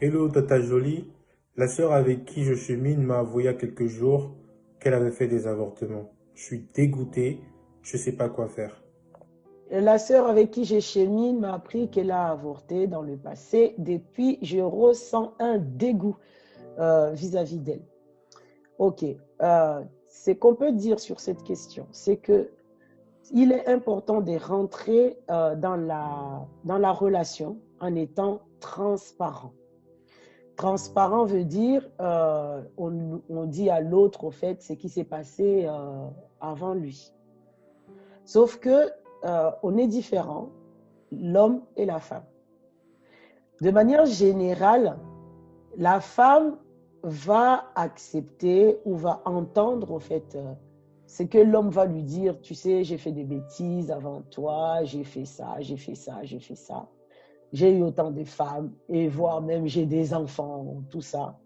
Hello Tata Jolie, la sœur avec qui je chemine m'a avoué il y a quelques jours qu'elle avait fait des avortements. Je suis dégoûté, je sais pas quoi faire. La sœur avec qui je chemine m'a appris qu'elle a avorté dans le passé. Depuis, je ressens un dégoût vis-à-vis d'elle. Ok. Ce qu'on peut dire sur cette question, c'est que il est important de rentrer dans la relation en étant transparent. Transparent veut dire, on dit à l'autre, au fait, ce qui s'est passé avant lui. Sauf que on est différents, l'homme et la femme. De manière générale, la femme va accepter ou va entendre, au fait, ce que l'homme va lui dire. Tu sais, j'ai fait des bêtises avant toi, j'ai fait ça, j'ai fait ça, j'ai fait ça. J'ai eu autant de femmes et voire même j'ai des enfants, tout ça.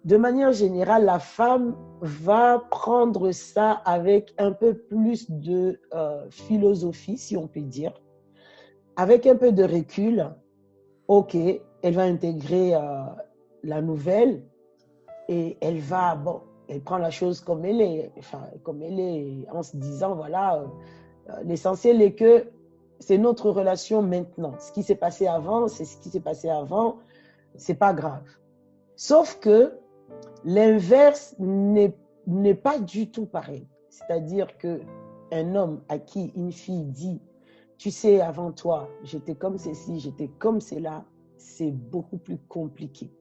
De manière générale, la femme va prendre ça avec un peu plus de philosophie, si on peut dire, avec un peu de recul. Ok, elle va intégrer la nouvelle et elle va, bon, elle prend la chose comme elle est, enfin, comme elle est, en se disant, voilà, l'essentiel est que c'est notre relation maintenant. Ce qui s'est passé avant, c'est ce qui s'est passé avant, c'est pas grave. Sauf que l'inverse n'est pas du tout pareil. C'est-à-dire que un homme à qui une fille dit, tu sais, avant toi, j'étais comme ceci, j'étais comme cela, c'est beaucoup plus compliqué.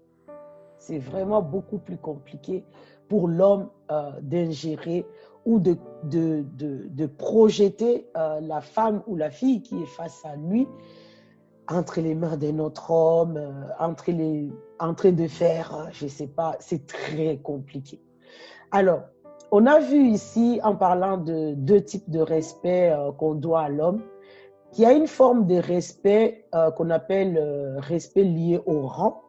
C'est vraiment beaucoup plus compliqué pour l'homme d'ingérer ou de projeter la femme ou la fille qui est face à lui entre les mains d'un autre homme, en train de faire, je ne sais pas, c'est très compliqué. Alors, on a vu ici, en parlant de deux types de respect qu'on doit à l'homme, qu'il y a une forme de respect qu'on appelle respect lié au rang.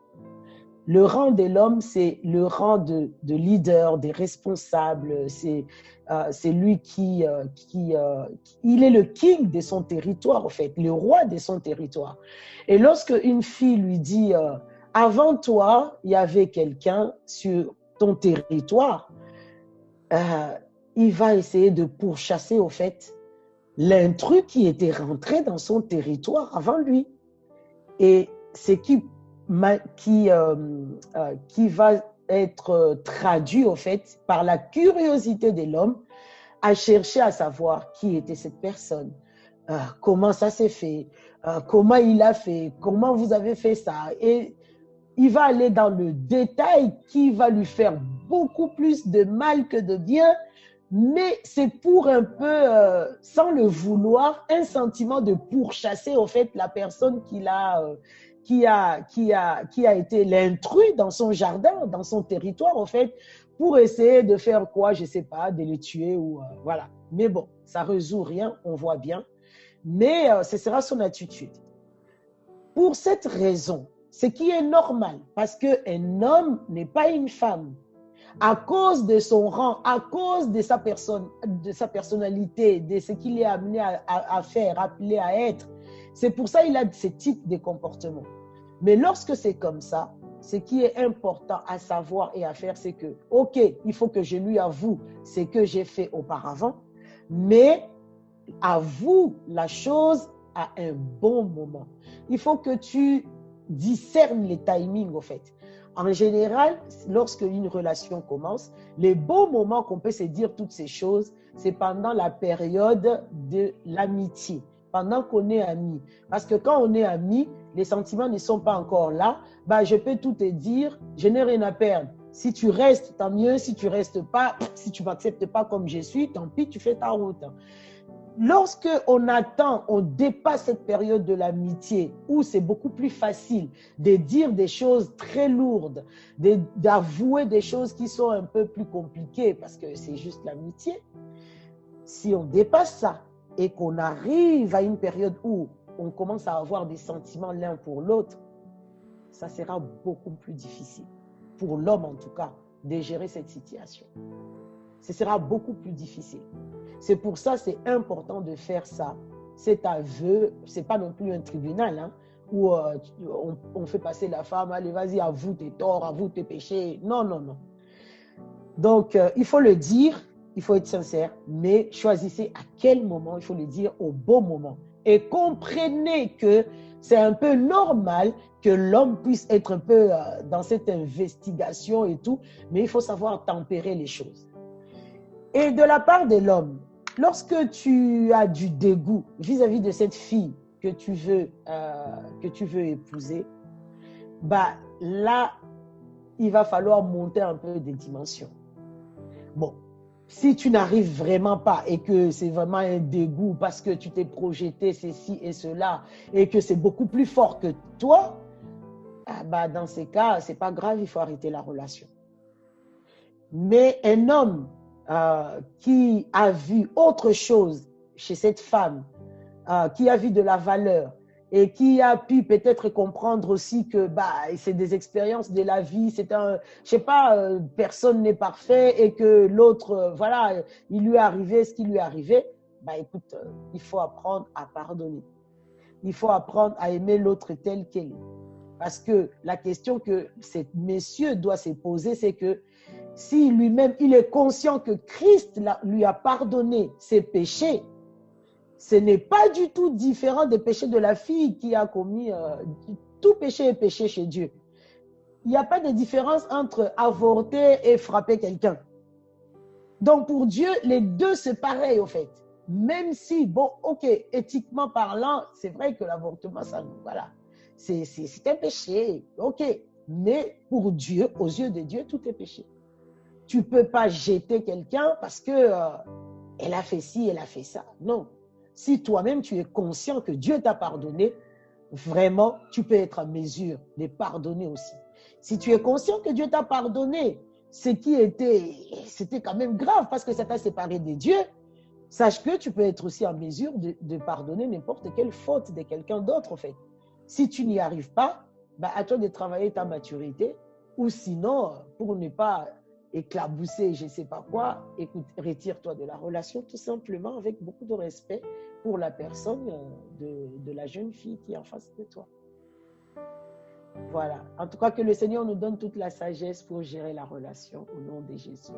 Le rang de l'homme, c'est le rang de leader, des responsables. C'est lui il est le king de son territoire, en fait, le roi de son territoire. Et lorsque une fille lui dit, avant toi, il y avait quelqu'un sur ton territoire, euh, il va essayer de pourchasser, au fait, l'intrus qui était rentré dans son territoire avant lui. Et ce qui va être traduit, au fait, par la curiosité de l'homme à chercher à savoir qui était cette personne, comment ça s'est fait, comment il a fait, comment vous avez fait ça. Et il va aller dans le détail qui va lui faire beaucoup plus de mal que de bien, mais c'est pour un peu, sans le vouloir, un sentiment de pourchasser au fait la personne qui a été l'intrus dans son jardin, dans son territoire, au fait, pour essayer de faire quoi, je ne sais pas, de le tuer ou voilà. Mais bon, ça ne résout rien, on voit bien. Mais ce sera son attitude. Pour cette raison, ce qui est normal, parce qu'un homme n'est pas une femme, à cause de son rang, à cause de sa personne, de sa personnalité, de ce qu'il est amené à faire, appelé à être. C'est pour ça qu'il a ce type de comportement. Mais lorsque c'est comme ça, ce qui est important à savoir et à faire, c'est que, ok, il faut que je lui avoue ce que j'ai fait auparavant, mais avoue la chose à un bon moment. Il faut que tu discernes les timings, au fait. En général, lorsque une relation commence, les bons moments qu'on peut se dire toutes ces choses, c'est pendant la période de l'amitié, pendant qu'on est amis. Parce que quand on est amis, les sentiments ne sont pas encore là. Ben, je peux tout te dire, je n'ai rien à perdre. Si tu restes, tant mieux. Si tu restes pas, si tu m'acceptes pas comme je suis, tant pis, tu fais ta route. Lorsque on attend, on dépasse cette période de l'amitié où c'est beaucoup plus facile de dire des choses très lourdes, d'avouer des choses qui sont un peu plus compliquées parce que c'est juste l'amitié. Si on dépasse ça et qu'on arrive à une période où on commence à avoir des sentiments l'un pour l'autre, ça sera beaucoup plus difficile, pour l'homme en tout cas, de gérer cette situation. Ce sera beaucoup plus difficile. C'est pour ça que c'est important de faire ça. Cet aveu, ce n'est pas non plus un tribunal. Hein. où on fait passer la femme, allez, vas-y, avoue tes torts, avoue tes péchés. Non, non, non. Donc, il faut le dire, il faut être sincère, mais choisissez à quel moment, il faut le dire au bon moment. Et comprenez que c'est un peu normal que l'homme puisse être un peu dans cette investigation et tout, mais il faut savoir tempérer les choses. Et de la part de l'homme, lorsque tu as du dégoût vis-à-vis de cette fille que tu veux épouser, bah là, il va falloir monter un peu des dimensions. Bon, si tu n'arrives vraiment pas et que c'est vraiment un dégoût parce que tu t'es projeté ceci et cela et que c'est beaucoup plus fort que toi, bah dans ces cas, c'est pas grave, il faut arrêter la relation. Mais un homme qui a vu autre chose chez cette femme, qui a vu de la valeur et qui a pu peut-être comprendre aussi que bah, c'est des expériences de la vie, c'est un, je sais pas, personne n'est parfait et que l'autre, voilà, il lui est arrivé ce qui lui est arrivé, bah écoute, il faut apprendre à pardonner. Il faut apprendre à aimer l'autre tel qu'elle est. Parce que la question que ce monsieur doit se poser, c'est que si lui-même, il est conscient que Christ lui a pardonné ses péchés, ce n'est pas du tout différent des péchés de la fille qui a commis. Tout péché est péché chez Dieu. Il n'y a pas de différence entre avorter et frapper quelqu'un. Donc pour Dieu, les deux c'est pareil au fait. Même si, bon, ok, éthiquement parlant, c'est vrai que l'avortement, ça, voilà, c'est un péché, ok. Mais pour Dieu, aux yeux de Dieu, tout est péché. Tu ne peux pas jeter quelqu'un parce que elle a fait ci, elle a fait ça. Non. Si toi-même tu es conscient que Dieu t'a pardonné, vraiment, tu peux être en mesure de pardonner aussi. Si tu es conscient que Dieu t'a pardonné, c'était quand même grave parce que ça t'a séparé de Dieu, sache que tu peux être aussi en mesure de pardonner n'importe quelle faute de quelqu'un d'autre, en fait. Si tu n'y arrives pas, bah, à toi de travailler ta maturité, ou sinon, pour ne pas éclabousser, je ne sais pas quoi, écoute, retire-toi de la relation tout simplement avec beaucoup de respect pour la personne de la jeune fille qui est en face de toi. Voilà. En tout cas, que le Seigneur nous donne toute la sagesse pour gérer la relation au nom de Jésus.